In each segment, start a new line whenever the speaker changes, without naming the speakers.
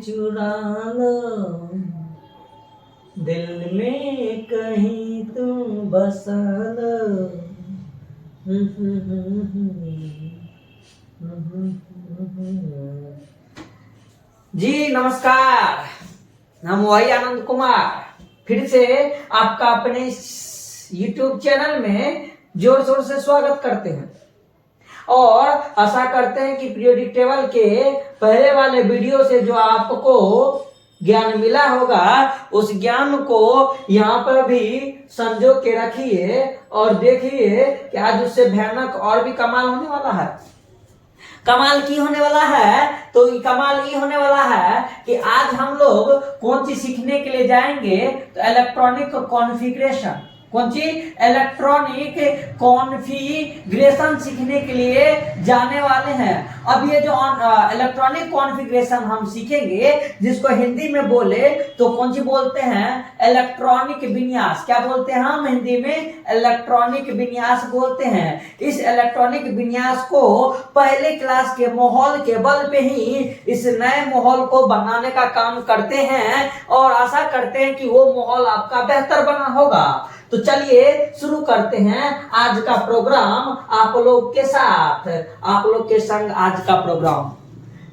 चुरा लो, दिल में कहीं तुम बसा लो। जी नमस्कार, हम वही आनंद कुमार फिर से आपका अपने YouTube चैनल में जोर शोर से स्वागत करते हैं और आशा करते हैं कि पीरियोडिक टेबल के पहले वाले वीडियो से जो आपको ज्ञान मिला होगा उस ज्ञान को यहाँ पर भी संजो के रखिए और देखिए कि आज उससे भयानक और भी कमाल होने वाला है। कमाल की होने वाला है तो कमाल ये होने वाला है कि आज हम लोग कौन चीज सीखने के लिए जाएंगे तो इलेक्ट्रॉनिक कॉन्फ़िगरेशन, कौन सी इलेक्ट्रॉनिक कॉन्फ़िगरेशन सीखने के लिए जाने वाले हैं। अब ये जो इलेक्ट्रॉनिक कॉन्फ़िगरेशन हम सीखेंगे जिसको हिंदी में बोले तो कौन सी बोलते हैं इलेक्ट्रॉनिक विन्यास। क्या बोलते हैं हम हिंदी में? इलेक्ट्रॉनिक विन्यास बोलते हैं। इस इलेक्ट्रॉनिक विन्यास को पहले क्लास के माहौल के बल पे ही इस नए माहौल को बनाने का काम करते हैं और आशा करते हैं कि वो माहौल आपका बेहतर बना होगा। तो चलिए शुरू करते हैं आज का प्रोग्राम आप लोग के साथ, आप लोग के संग। आज का प्रोग्राम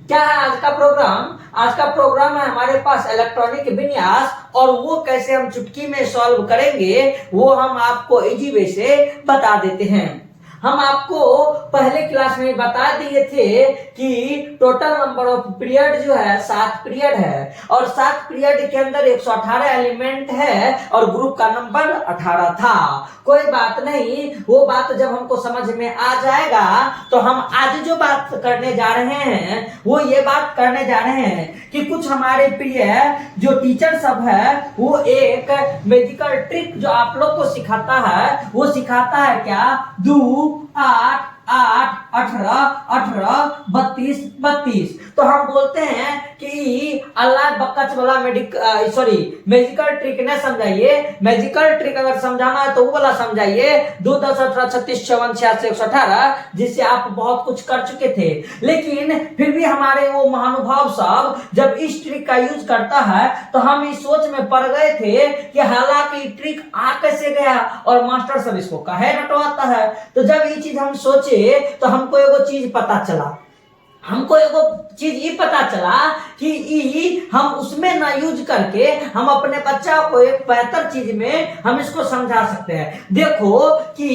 क्या है? आज का प्रोग्राम, आज का प्रोग्राम है हमारे पास इलेक्ट्रॉनिक विन्यास और वो कैसे हम चुटकी में सॉल्व करेंगे वो हम आपको इजी वे से बता देते हैं। हम आपको पहले क्लास में बता दिए थे कि टोटल नंबर ऑफ पीरियड जो है 7 पीरियड है और 7 पीरियड के अंदर 118 एलिमेंट है और ग्रुप का नंबर 18 था। कोई बात नहीं, वो बात जब हमको समझ में आ जाएगा तो हम आज जो बात करने जा रहे हैं वो ये बात करने जा रहे हैं कि कुछ हमारे प्रिय जो टीचर सब है वो एक मैजिकल ट्रिक जो आप लोग को सिखाता है वो सिखाता है क्या? 2 8 8 18 18 32 32। तो हम बोलते हैं कि अल्लाह बकच वाला मैजिकल ट्रिक न समझाइए। मैजिकल ट्रिक अगर समझाना है तो वो वाला समझाइए 2 10 18 36 56 86 118 जिससे आप बहुत कुछ कर चुके थे। लेकिन फिर भी हमारे वो महानुभाव सब जब इस ट्रिक का यूज करता है तो हम इस सोच में पड़ गए थे कि हालांकि ट्रिक आ कैसे गया और मास्टर सब इसको काहे रटवाता है। तो जब ये चीज हम सोचे तो हमको एगो चीज पता चला, हमको एगो चीज ये पता चला कि हम उसमें ना यूज करके हम अपने बच्चा को एक बेहतर चीज में हम इसको समझा सकते हैं। देखो कि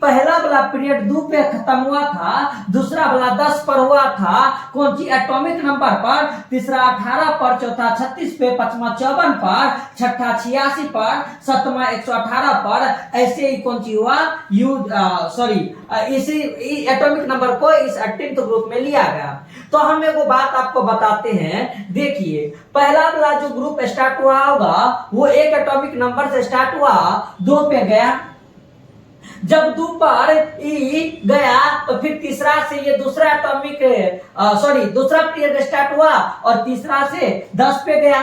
पहला वाला पीरियड 2 पे खत्म हुआ था, दूसरा वाला 10 पर हुआ था, कौन सी एटॉमिक नंबर पर, तीसरा 18 पर, चौथा 36 पे, पांचवा 54 पर, छठा 86 पर, सातवां 118 पर। ऐसे ही कौन सी हुआ इसी एटॉमिक नंबर को इस 18th ग्रुप में लिया गया। तो हम एगो बात आपको बताते हैं, देखिए पहला वाला जो ग्रुप स्टार्ट हुआ होगा वो एक एटॉमिक नंबर से स्टार्ट हुआ, 2 पे गया। जब 2 पर ई गया तो फिर तीसरा से ये दूसरा दूसरा पीरियड स्टार्ट हुआ और तीसरा से 10 पे गया।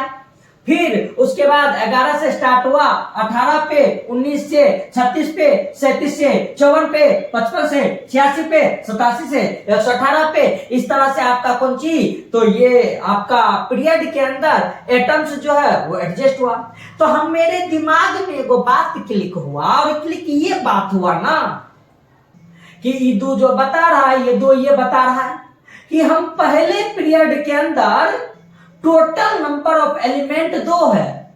फिर उसके बाद 11 से स्टार्ट हुआ, 18 पे, 19 से, 36 पे, 37 से, 54 पे, 55 से, 86 पे, 87 से, 118 पे। इस तरह से आपका कौन सी तो ये आपका पीरियड के अंदर एटम्स जो है वो एडजस्ट हुआ। तो हम मेरे दिमाग में एगो बात क्लिक हुआ और क्लिक ये बात हुआ ना कि ये 2 जो बता रहा है, ये 2 ये बता रहा है कि हम पहले पीरियड के अंदर टोटल नंबर ऑफ एलिमेंट 2 है।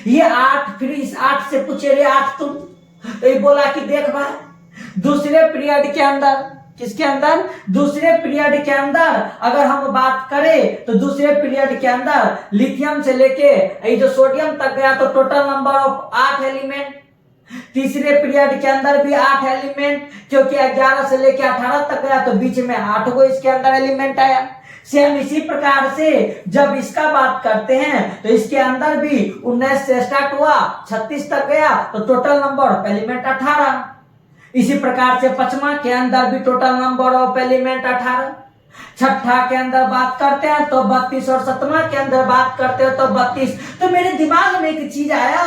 ये 8, फिर इस 8 से पूछे रे 8 तुम, तो ये बोला कि देख भाई दूसरे पीरियड के अंदर, किसके अंदर? दूसरे पीरियड के अंदर अगर हम बात करें तो दूसरे पीरियड के अंदर लिथियम से लेके ये जो सोडियम तक गया तो टोटल नंबर ऑफ 8 एलिमेंट। तीसरे पीरियड के अंदर भी 8 एलिमेंट, क्योंकि 11 से लेके 18 तक गया तो बीच में 8 को इसके अंदर एलिमेंट आया। सेम इसी प्रकार से जब इसका बात करते हैं तो इसके अंदर भी 19 से स्टार्ट हुआ, 36 तक गया तो टोटल नंबर ऑफ एलिमेंट 18। इसी प्रकार से पांचवा के अंदर भी टोटल नंबर ऑफ एलिमेंट 18। छठा के अंदर बात करते हैं तो 32 और सतमा के अंदर बात करते हैं तो 32। तो मेरे दिमाग में एक चीज आया,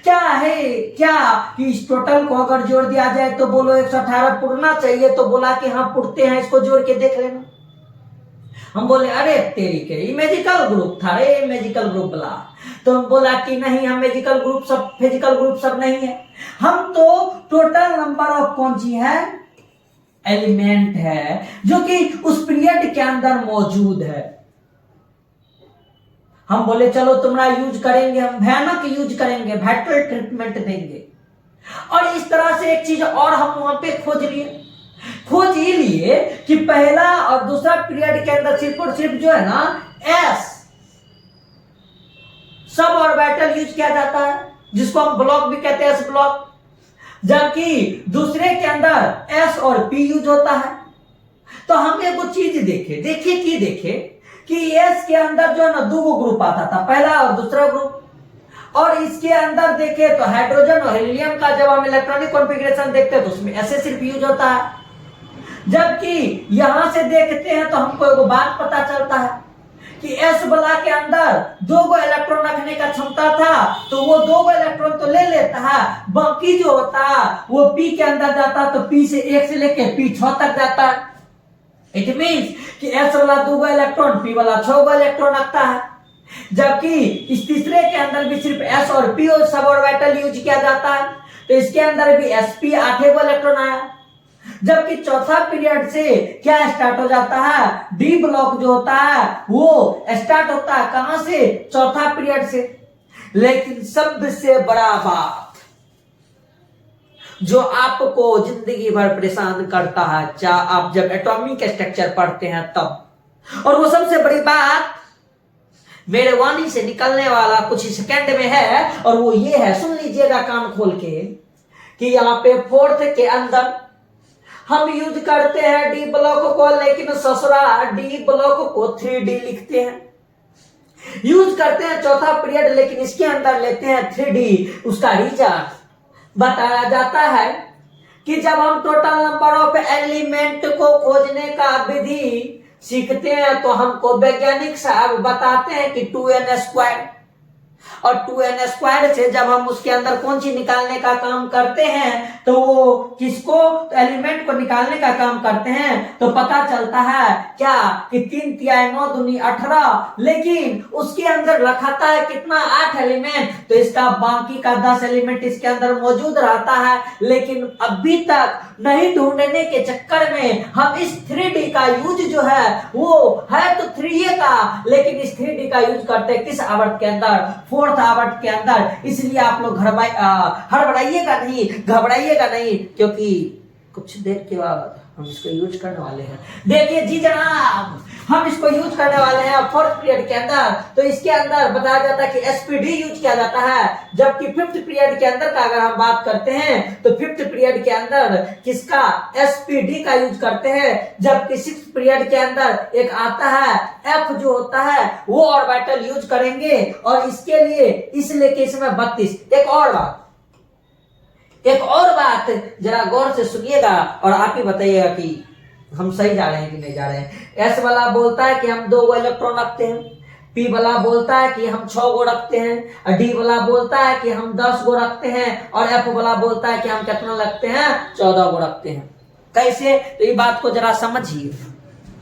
क्या है कि इस टोटल को अगर जोड़ दिया जाए तो बोलो 118 पुरना चाहिए, तो बोला कि हाँ पुरते हैं, इसको जोड़ के देख लेना। हम बोले अरे तेरी के ये मैजिकल ग्रुप था, अरे मैजिकल ग्रुप बोला। तो हम बोला कि नहीं, हम मैजिकल ग्रुप सब फिजिकल ग्रुप सब नहीं है, हम तो टोटल नंबर ऑफ कौन सी है, एलिमेंट है जो कि उस पीरियड के अंदर मौजूद है। हम बोले चलो तुम्हारा यूज करेंगे, हम भयानक यूज करेंगे, वाइटल ट्रीटमेंट देंगे। और इस तरह से एक चीज और हम वहां पे खोज ही लिए कि पहला और दूसरा पीरियड के अंदर सिर्फ और सिर्फ जो है ना एस सब ऑर्बिटल यूज किया जाता है, जिसको हम ब्लॉक भी कहते हैं, एस ब्लॉक। जबकि दूसरे के अंदर एस और पी यूज होता है। तो हम एक चीज देखे कि एस के अंदर जो है ना दो ग्रुप आता था, पहला और दूसरा ग्रुप। और इसके अंदर देखे तो हाइड्रोजन और हीलियम का जब हम इलेक्ट्रॉनिक कॉन्फ़िगरेशन देखते हैं तो उसमें ऐसे सिर्फ यूज होता है। जबकि यहां से देखते हैं तो हमको एक बात पता चलता है कि एस बला के अंदर 2 इलेक्ट्रॉन रखने का क्षमता था, तो वो 2 इलेक्ट्रॉन तो ले लेता है, बाकी जो होता है वो पी के अंदर जाता है, तो पी से 1 से लेके पी 6 तक जाता है। इट मीन्स कि एस वाला 2 इलेक्ट्रॉन, पी वाला 6 इलेक्ट्रॉन रखता है। जबकि इस तीसरे के अंदर भी सिर्फ एस और पी और सब ऑर्बिटल यूज किया जाता है, तो इसके अंदर भी sp 8 इलेक्ट्रॉन आया। जबकि चौथा पीरियड से क्या स्टार्ट हो जाता है, डी ब्लॉक जो होता है वो स्टार्ट होता है कहां से, चौथा पीरियड से। लेकिन सबसे बड़ा बात जो आपको जिंदगी भर परेशान करता है, चाहे आप जब एटॉमिक स्ट्रक्चर पढ़ते हैं तब, और वो सबसे बड़ी बात मेरे वाणी से निकलने वाला कुछ ही सेकंड में है, और वो ये है, सुन लीजिएगा कान खोल के, कि यहाँ पे फोर्थ के अंदर हम यूज करते हैं डी ब्लॉक को, लेकिन ससुरा डी ब्लॉक को 3D लिखते हैं। यूज करते हैं चौथा पीरियड, लेकिन इसके अंदर लेते हैं 3D। उसका रीजन बताया जाता है कि जब हम टोटल नंबर ऑफ एलिमेंट को खोजने का विधि सीखते हैं तो हमको वैज्ञानिक साहब बताते हैं कि 2n², और 2n² से जब हम उसके अंदर कौन सी निकालने का काम करते हैं, तो वो किसको, एलिमेंट को निकालने का काम करते हैं, तो पता चलता है क्या कि 3 तिहाई 9 दूनी 18, लेकिन उसके अंदर रखाता है कितना, 8 एलिमेंट। तो इसका बाकी का 10 एलिमेंट इसके अंदर मौजूद रहता है। लेकिन अभी तक नहीं ढूंढने के चक्कर में हम इस 3D का यूज जो है वो है तो 3A का, लेकिन इस 3D का यूज करते हैं किस आवर्त के अंदर, 4th आवर्त के अंदर। इसलिए आप लोग हड़बड़ाइएगा नहीं, घबराइएगा नहीं, क्योंकि कुछ देर के बाद हम इसको यूज करने वाले हैं। देखिए जी जनाब, हम इसको यूज करने वाले हैं 4th पीरियड के अंदर। तो इसके अंदर बताया जाता है कि एसपीडी यूज किया जाता है। जबकि 5th पीरियड के अंदर का अगर हम बात करते हैं तो 5th पीरियड के अंदर किसका, एसपीडी का यूज करते हैं। जबकि 6th पीरियड के अंदर एक आता है एफ जो होता है वो ऑर्बिटल यूज करेंगे, और इसके लिए इसलिए कि इसमें 32। एक और बात जरा गौर से सुनिएगा और आप ही बताइएगा कि हम सही जा रहे हैं कि नहीं जा रहे हैं। एस वाला बोलता है कि हम 2 इलेक्ट्रॉन रखते हैं, पी वाला बोलता है कि हम 6 गो रखते हैं, और डी वाला बोलता है कि हम 10 गो रखते हैं, और एफ वाला बोलता है कि हम कितना रखते हैं, 14 गो रखते हैं। कैसे, तो ये बात को जरा समझिए।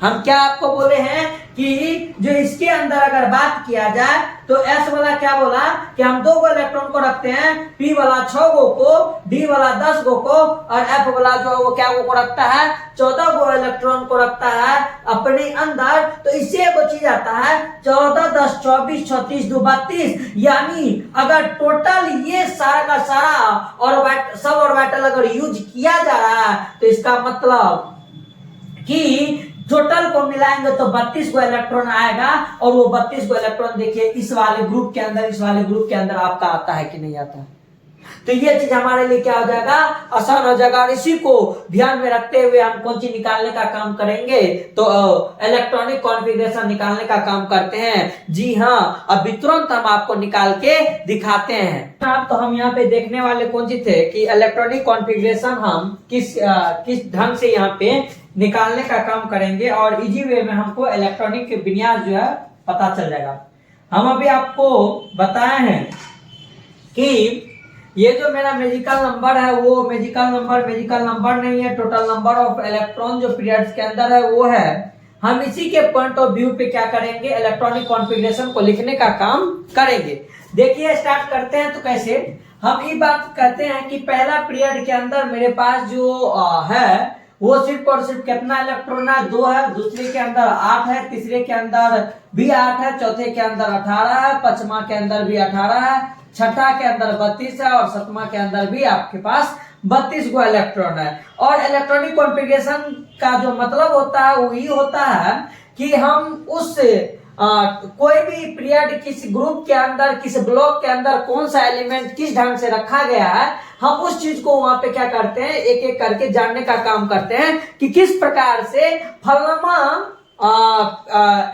हम क्या आपको बोले हैं कि जो इसके अंदर अगर बात किया जाए तो एस वाला क्या बोला कि हम 2 गो इलेक्ट्रॉन को रखते हैं, पी वाला 6 गो को, डी वाला 10 गो को, और एफ वाला जो है वो क्या को रखता है, 14 गो इलेक्ट्रॉन को रखता है अपने अंदर। तो इससे एक चीज आता है 14 10 24 36 2 32, यानी अगर टोटल ये सारा का सारा और सब ऑर्बिटल अगर यूज किया जा रहा है तो इसका मतलब कि टोटल को मिलाएंगे तो 32 गो इलेक्ट्रॉन आएगा। और वो 32 गो इलेक्ट्रॉन देखिए इस वाले ग्रुप के अंदर, इस वाले ग्रुप के अंदर आपका आता है कि नहीं आता है। तो ये चीज हमारे लिए क्या हो जाएगा, आसान हो जाएगा। और इसी को ध्यान में रखते हुए हम कौन सी निकालने का काम करेंगे, तो इलेक्ट्रॉनिक कॉन्फ़िगरेशन निकालने का काम करते हैं। जी हाँ, अभी तुरंत हम आपको निकाल के दिखाते हैं। तो हम यहाँ पे देखने वाले कौन सी थे कि इलेक्ट्रॉनिक कॉन्फ़िगरेशन हम किस ढंग से यहाँ पे निकालने का काम करेंगे, और इजी वे में हमको इलेक्ट्रॉनिक के विन्यास जो है पता चल जाएगा। हम अभी आपको बताए हैं कि ये जो मेरा मैजिकल नंबर है वो मैजिकल नंबर नहीं है, टोटल नंबर ऑफ इलेक्ट्रॉन जो पीरियड्स के अंदर है वो है। हम इसी के पॉइंट ऑफ व्यू पे क्या करेंगे, इलेक्ट्रॉनिक कॉन्फ़िगरेशन को लिखने का काम करेंगे। देखिए स्टार्ट करते हैं। तो कैसे हम ये बात कहते हैं कि पहला पीरियड के अंदर मेरे पास जो है वो सिर्फ और सिर्फ कितना इलेक्ट्रॉन है, 2 है। दूसरे के अंदर 8 है, तीसरे के अंदर भी 8 है, चौथे के अंदर 18 है, पांचवा के अंदर भी 18 है, छठा के अंदर 32 है और सातवां के अंदर भी आपके पास 32 गो इलेक्ट्रॉन है। और इलेक्ट्रॉनिक कॉन्फ़िगरेशन का जो मतलब होता है वो ये होता है कि हम उस कोई भी पीरियड किस ग्रुप के अंदर, किस ब्लॉक के अंदर कौन सा एलिमेंट किस ढंग से रखा गया है, हम उस चीज को वहां पे क्या करते हैं, एक एक करके जानने का काम करते हैं कि किस प्रकार से फलाना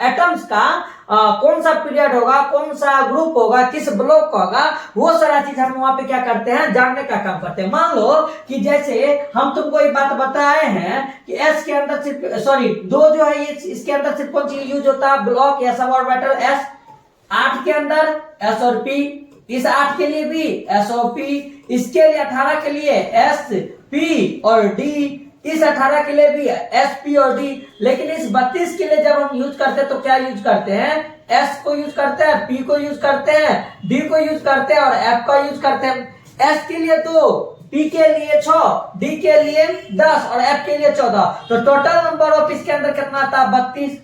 एटम्स का कौन सा पीरियड होगा, कौन सा ग्रुप होगा, किस ब्लॉक का होगा, वो सारा चीज हम वहां पे क्या करते हैं, जानने का काम करते हैं। मान लो कि जैसे हम तुमको एक बात बताए हैं कि एस के अंदर सिर्फ दो जो है ये इसके अंदर सिर्फ कौन चीज यूज होता है, ब्लॉक या सब ऑर्बिटल एस। 8 के अंदर एस और पी, इस 8 के लिए भी एस और पी, इसके लिए 18 के लिए एस पी और डी, इस 18 के लिए भी एस पी और डी। लेकिन इस 32 के लिए जब हम यूज करते हैं तो क्या यूज करते हैं, एस को यूज करते हैं, पी को यूज करते हैं, डी को यूज करते हैं और एफ का यूज करते हैं। एस के लिए 2, पी के लिए 6, डी के लिए 10 और एफ के लिए 14। तो टोटल नंबर ऑफ इसके अंदर कितना आता है, 32।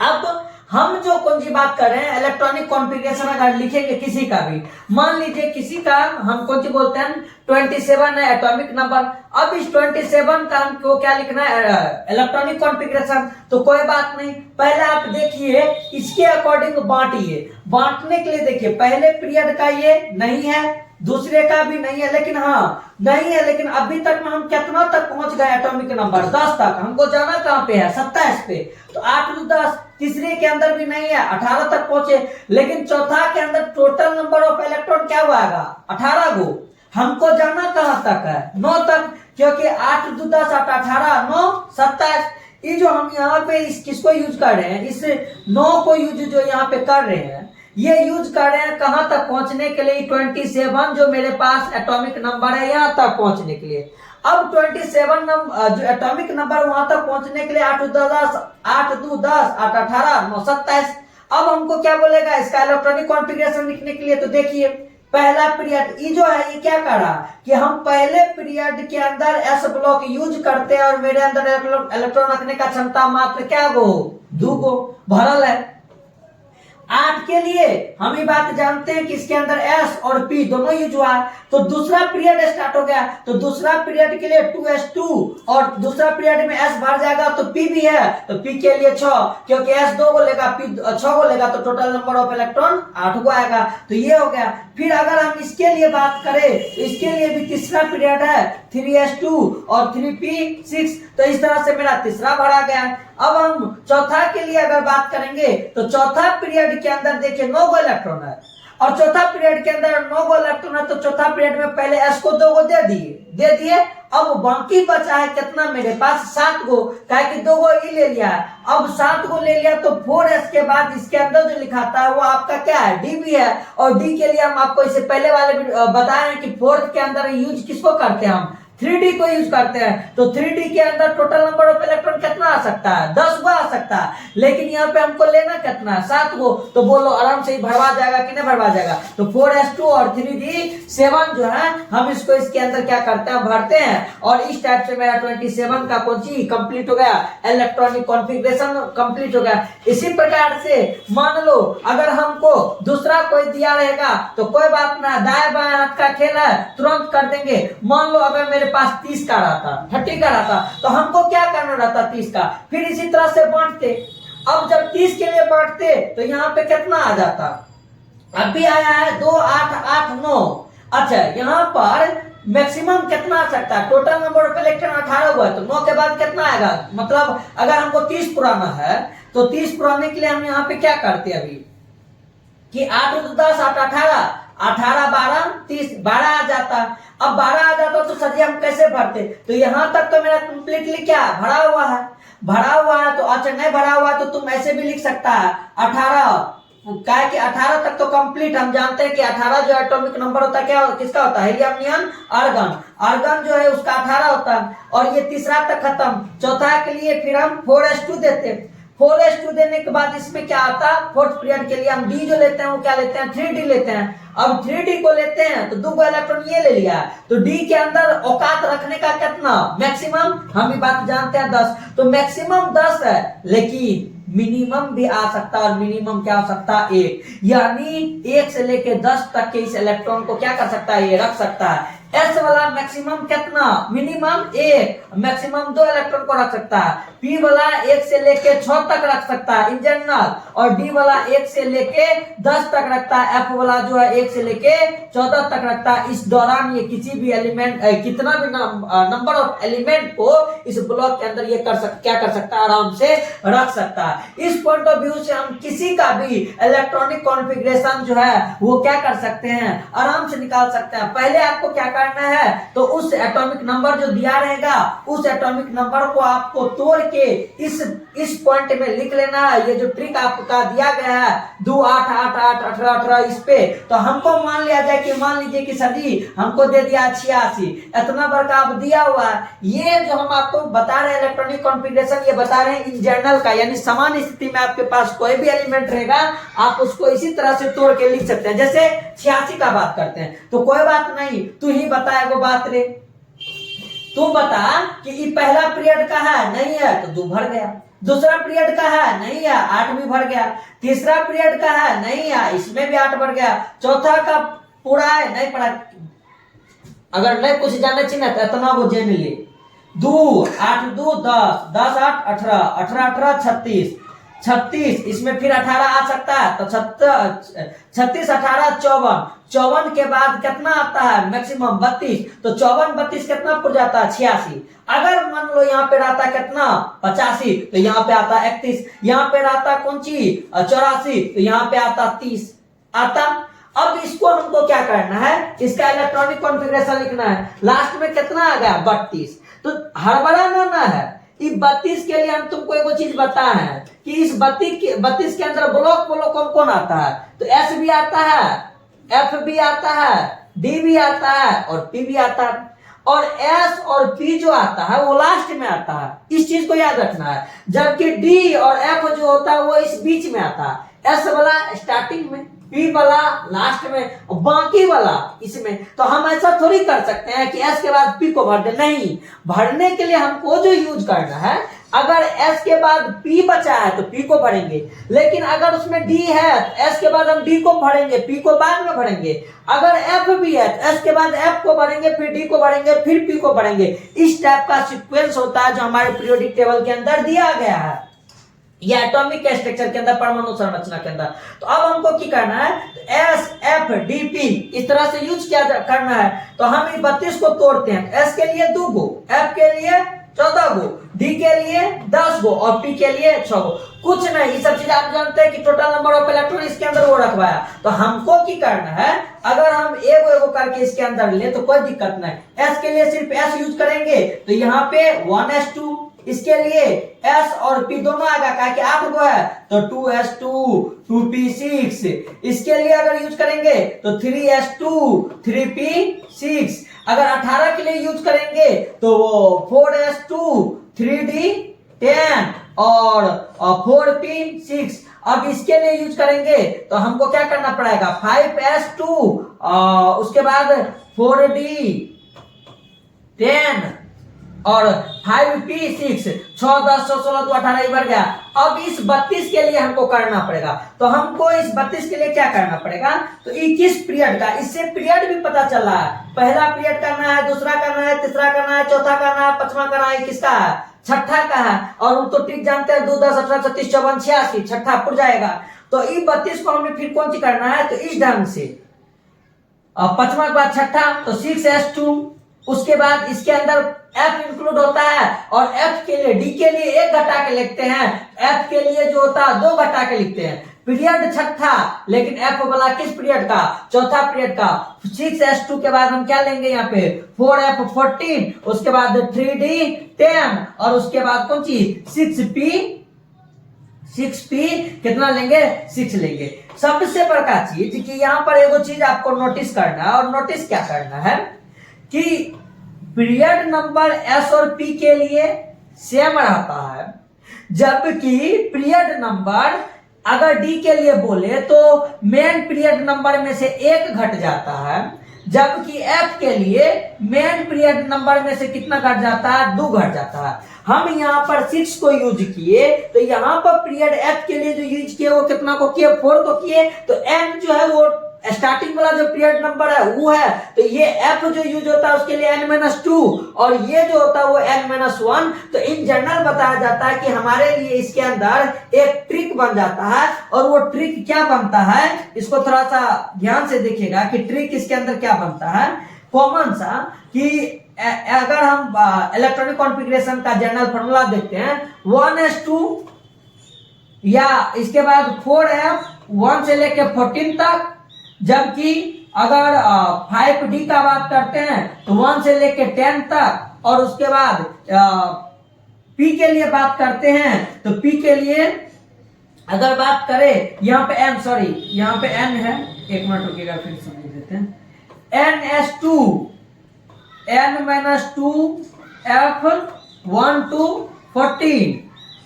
अब हम जो कौन सी बात कर रहे हैं, इलेक्ट्रॉनिक कॉन्फ़िगरेशन अगर लिखेंगे किसी का भी, मान लीजिए किसी का हम कौन सी बोलते हैं 27 है एटॉमिक नंबर। अब इस 27 का हमको क्या लिखना है, इलेक्ट्रॉनिक कॉन्फ़िगरेशन। तो कोई बात नहीं, पहले आप देखिए इसके अकॉर्डिंग बांटिए। बांटने के लिए देखिए पहले पीरियड का ये नहीं है, दूसरे का भी नहीं है, लेकिन हाँ नहीं है, लेकिन अभी तक में हम कितना तक पहुंच गए, एटॉमिक नंबर 10 तक। हमको जाना कहां पे है, 27 पे। तो 8 2 10, तीसरे के अंदर भी नहीं है, 18 तक पहुंचे। लेकिन चौथा के अंदर टोटल नंबर ऑफ इलेक्ट्रॉन क्या हुआ, 18 गो। हमको जाना कहां तक है, 9 तक, क्योंकि 8 2 10 8 18 9 27। ये जो हम यहाँ पे इस किसको यूज कर रहे हैं, इस 9 को यूज जो यहाँ पे कर रहे हैं, ये यूज कर रहे हैं कहां तक पहुंचने के लिए, 27 जो मेरे पास एटॉमिक नंबर है यहां तक पहुंचने के लिए। अब 27 नंबर जो एटॉमिक नंबर वहां तक पहुंचने के लिए 8 2 10 8 18 9 27। अब हमको क्या बोलेगा इसका इलेक्ट्रॉनिक कॉन्फ़िगरेशन लिखने के लिए। तो देखिए पहला पीरियड ये जो है ये क्या करा कि हम पहले पीरियड के अंदर एस ब्लॉक यूज करते हैं और मेरे अंदर इलेक्ट्रॉन रखने का क्षमता मात्र क्या गो, 2 गो भरल है। 8 के लिए हम ये बात जानते हैं कि इसके अंदर S और P दोनों यूज हुआ। तो दूसरा पीरियड स्टार्ट हो गया। तो दूसरा पीरियड के लिए 2s2 और दूसरा पीरियड में S भर जाएगा तो P भी है, तो P के लिए 6, क्योंकि S 2 को लेगा, P 6 को लेगा, तो टोटल नंबर ऑफ इलेक्ट्रॉन 8 को आएगा। तो ये हो गया। फिर अगर हम इसके लिए बात करें तो इसके लिए भी तीसरा पीरियड है 3s2 और 3p6। तो इस तरह से मेरा तीसरा भरा गया। अब हम चौथा के लिए अगर बात करेंगे तो चौथा पीरियड के अंदर देखिए 9 गो इलेक्ट्रॉन है और चौथा पीरियड के अंदर 9 गो इलेक्ट्रॉन है। तो चौथा पीरियड में पहले एस को 2 गो दे दिए। अब बाकी बचा है कितना मेरे पास, 7 गो, क्या कि 2 गो ही ले लिया है। अब 7 गो ले लिया तो 4s के बाद इसके अंदर जो लिखा था वो आपका क्या है, डी भी है। और डी के लिए हम आपको इससे पहले वाले बताए हैं कि फोर्थ के अंदर यूज किसको करते हैं, हम 3D को यूज करते हैं। तो 3D के अंदर टोटल नंबर ऑफ इलेक्ट्रॉन कितना आ सकता है, 10 गो आ सकता है। लेकिन यहाँ पे हमको लेना कितना है, 7 गो। तो बोलो आराम से ही भरवा जाएगा कि नहीं भरवा जाएगा। तो 4s2 और 3d7 जो है हम इसको इसके अंदर क्या करते हैं, भरते हैं। और इस टाइप से मेरा 27 का कौन सी कंप्लीट हो गया, इलेक्ट्रॉनिक कॉन्फ़िगरेशन कंप्लीट हो गया। इसी प्रकार से मान लो अगर हमको दूसरा कोई दिया रहेगा तो कोई बात ना, दाएं बाएं हाथ का खेल है, तुरंत कर देंगे। मान लो अगर मेरे पास 30 का रहता, 30 का रहता, तो हमको क्या करना रहता 30 का, फिर इसी तरह से बांटते। अब जब 30 के लिए बांटते तो यहाँ पे कितना आ जाता, अभी आया है 2 8 8 9। अच्छा यहाँ पर मैक्सिमम कितना आ सकता है, टोटल नंबर ऑफ इलेक्ट्रॉन 18 हुआ है, तो 9 के बाद कितना आएगा, मतलब अगर हमको 30 पुराना है तो 30 पुराने के लिए हम यहाँ पे क्या करते अभी कि 8 2 10 8 18 18 12 30 12 आ जाता। अब 12 आ जाता तो सर हम कैसे भरते, तो यहां तक तो मेरा कंप्लीटली क्या भरा हुआ है, भरा हुआ है। तो अच्छा नहीं भरा हुआ तो तुम ऐसे भी लिख सकता है 18 क्या है कि 18 तक तो कंप्लीट हम जानते हैं कि 18 जो एटॉमिक नंबर होता है क्या किसका होता है, हीलियम नियन आर्गन। आर्गन जो है उसका 18 होता है और ये तीसरा तक खत्म। चौथा के लिए फिर हम 4s2 देते हैं। 4s2 देने के बाद इसमें क्या आता है, फोर्थ पीरियड के लिए हम डी जो लेते हैं वो क्या लेते हैं, 3d लेते हैं। अब 3d को लेते हैं तो 2 इलेक्ट्रॉन ये ले लिया, तो डी के अंदर औकात रखने का कितना मैक्सिमम, हम भी बात जानते हैं 10, तो मैक्सिमम 10 है, लेकिन मिनिमम भी आ सकता है और मिनिमम क्या हो सकता है 1, यानी 1 से लेके 10 तक के इस इलेक्ट्रॉन को क्या कर सकता है, ये रख सकता है। एस वाला मैक्सिमम कितना, मिनिमम 1, मैक्सिमम 2 इलेक्ट्रॉन को रख सकता है। पी वाला 1 से लेके 6 तक रख सकता है इन जनरल, और डी वाला 1 से लेके 10 तक रखता है। एफ वाला जो है 1 से लेके 14 तक रखता है। इस दौरान ये किसी भी एलिमेंट कितना भी नंबर ऑफ एलिमेंट को इस ब्लॉक के अंदर ये क्या कर सकता है, आराम से रख सकता है। इस पॉइंट ऑफ व्यू से हम किसी का भी इलेक्ट्रॉनिक कॉन्फ़िगरेशन जो है वो क्या कर सकते हैं, आराम से निकाल सकते हैं। पहले आपको क्या करना है, तो उस एटॉमिक नंबर जो दिया रहेगा उस एटॉमिक नंबर को आपको तोड़ के इस पॉइंट में लिख लेना है। ये जो ट्रिक आपका दिया गया है 2 8 8 8 18 18 इस पे, तो हमको मान लिया जाए कि मान लीजिए कि सर जी हमको दे दिया 86, इतना बड़का आप दिया हुआ है। ये जो हम आपको बता रहे हैं इलेक्ट्रॉनिक कॉन्फ़िगरेशन, ये बता रहे हैं इन जनरल का, यानी समान स्थिति में आपके पास कोई भी एलिमेंट रहेगा आप उसको इसी तरह से तोड़ के लिख सकते हैं। जैसे 86 का बात करते हैं, तो कोई बात नहीं, तू ही बता एगो बात रे, तू बता कि ये पहला पीरियड का है, नहीं है तो 2 भर गया। दूसरा पीरियड का है, नहीं है, 8 भी भर गया। तीसरा पीरियड का है, नहीं है, इसमें भी 8 भर गया। चौथा का पूरा है, नहीं पढ़ा, अगर नहीं कुछ जानना चाहिए तो इतना वो जान ले। 2 8 2 10 10 8 18 18 18 36 36, इसमें फिर 18 आ सकता है, तो 36 18 54, 54 के बाद कितना आता है मैक्सिमम 32, तो 54 32 कितना पड़ जाता है 86। अगर मान लो यहाँ पे रहता कितना 85, तो यहाँ पे आता 31, यहाँ पे रहता कौन चीज 84, तो यहाँ पे आता 30 आता। अब इसको हमको क्या करना है, इसका इलेक्ट्रॉनिक कॉन्फ़िगरेशन लिखना है। लास्ट में कितना आ गया 32, तो हड़बड़ा ना है। इस 32 के लिए हम तुमको एक चीज बताए हैं कि इस 32 के अंदर ब्लॉक कौन कौन आता है, तो एस भी आता है, एफ भी आता है, डी भी आता है और पी भी आता है, और एस और पी जो आता है वो लास्ट में आता है। इस चीज को याद रखना है, जबकि डी और एफ जो होता है वो इस बीच में आता है। एस वाला स्टार्टिंग में, पी वाला लास्ट में, और बाकी वाला इसमें। तो हम ऐसा थोड़ी कर सकते हैं कि एस के बाद पी को भर दे, नहीं, भरने के लिए हमको जो यूज करना है, अगर एस के बाद पी बचा है तो पी को भरेंगे, लेकिन अगर उसमें डी है तो एस के बाद हम डी को भरेंगे, पी को बाद में भरेंगे। अगर एफ भी है तो एस के बाद एफ को भरेंगे, फिर डी को भरेंगे, फिर पी को भरेंगे। इस टाइप का सीक्वेंस होता है जो हमारे पीरियोडिक टेबल के अंदर दिया गया है, या एटॉमिक स्ट्रक्चर के अंदर, परमाणु संरचना के अंदर। तो अब हमको क्या करना है, एस एफ डी पी इस तरह से यूज क्या करना है। तो हम इस 32 को तोड़ते हैं, एस के लिए 2 गो, एफ के लिए 14 गो, डी के लिए 10 गो और पी के लिए 6 गो। कुछ नहीं, ये सब चीज आप जानते हैं कि टोटल नंबर ऑफ इलेक्ट्रॉन इसके अंदर वो रखवाया। तो हमको क्या करना है, अगर हम एगो करके इसके अंदर ले तो कोई दिक्कत नहीं। एस के लिए सिर्फ एस यूज करेंगे, तो यहाँ पे 1s2, इसके लिए S और P दोनों आएगा, कहा कि 8 गो है तो 2s2 2p6। इसके लिए अगर यूज करेंगे तो 3s2 3p6। अगर 18 के लिए यूज करेंगे तो वो 4s2 3d10 और 4p6। अब इसके लिए यूज करेंगे तो हमको क्या करना पड़ेगा, 5s2 उसके बाद 4d10 और 5p6, 6 10 16 तो 18 ही बढ़ गया। अब इस 32 के लिए हमको करना पड़ेगा, तो हमको इस 32 के लिए क्या करना पड़ेगा, तो 21 पीरियड का, इससे पीरियड भी पता चल रहा है। पहला पीरियड करना है, दूसरा करना है, तीसरा करना है, चौथा करना है, पांचवा करना है, किसका है, छठा का है। और वो तो ठीक जानते हैं 2 10 18 36 54 86, छठा पुर जाएगा। तो ये 32 को हमें फिर कौन सी करना है, तो इस ढंग से पांचवा के बाद छठा तो 6s2, उसके बाद इसके अंदर F इंक्लूड होता है, और F के लिए D के लिए 1 घटा के लिखते हैं, F के लिए जो होता है 2 घटा के लिखते हैं। पीरियड छठा, लेकिन F वाला किस पीरियड का, चौथा पीरियड का। 6s2 के बाद हम क्या लेंगे यहाँ पे 4f14, उसके बाद 3d10 और उसके बाद कौन सी 6p कितना लेंगे 6 लेंगे। सबसे बड़का चीज कि यहाँ पर एगो चीज आपको नोटिस करना है, और नोटिस क्या करना है कि पीरियड नंबर s और p के लिए सेम रहता है, जबकि पीरियड नंबर अगर d के लिए बोले तो मेन पीरियड नंबर में से 1 घट जाता है, जबकि f के लिए मेन पीरियड नंबर में से कितना घट जाता है 2 घट जाता है। हम यहाँ पर 6 को यूज किए तो यहाँ पर पीरियड f के लिए जो यूज किए वो कितना को किए 4 को किए, तो n जो है वो स्टार्टिंग वाला जो पीरियड नंबर है वो है, तो ये f जो यूज होता है उसके लिए n-2 और ये जो होता है वो n-1। तो इन जनरल बताया जाता है कि हमारे लिए इसके अंदर एक ट्रिक बन जाता है, और वो ट्रिक क्या बनता है इसको थोड़ा सा ध्यान से देखिएगा कि ट्रिक इसके अंदर क्या बनता है। कॉमन सा कि अगर हम इलेक्ट्रॉनिक कॉन्फ़िगरेशन का जनरल फॉर्मूला देखते हैं 1s2 या इसके बाद 4f 1 से लेके 14 तक, जबकि अगर 5d का बात करते हैं तो 1 से लेके 10 तक, और उसके बाद p के लिए बात करते हैं तो p के लिए अगर बात करें यहाँ पे n, सॉरी यहाँ पे n है, एक मिनट रुकिएगा फिर समझ देते हैं। ns2 n-2 f 1 to 14,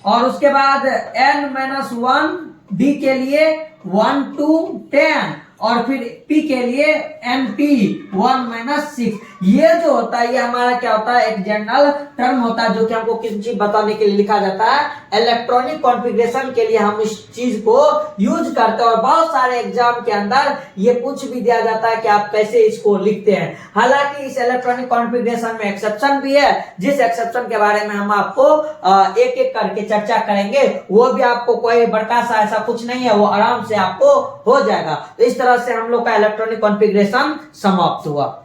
और उसके बाद n-1 d के लिए 1 to 10, और फिर p के लिए np 1-6। ये जो होता है ये हमारा क्या होता है एक जनरल टर्म होता है जो कि हमको किसी चीज बताने के लिए लिखा जाता है। इलेक्ट्रॉनिक कॉन्फ़िगरेशन के लिए हम इस चीज को यूज करते हैं, और बहुत सारे एग्जाम के अंदर ये पूछ भी दिया जाता है कि आप कैसे इसको लिखते हैं। हालांकि इस इलेक्ट्रॉनिक कॉन्फ़िगरेशन में एक्सेप्शन भी है, जिस एक्सेप्शन के बारे में हम आपको एक एक करके चर्चा करेंगे। वो भी आपको कोई बड़का सा ऐसा कुछ नहीं है, वो आराम से आपको हो जाएगा। तो इस तरह से हम लोग का इलेक्ट्रॉनिक कॉन्फ़िगरेशन समाप्त हुआ।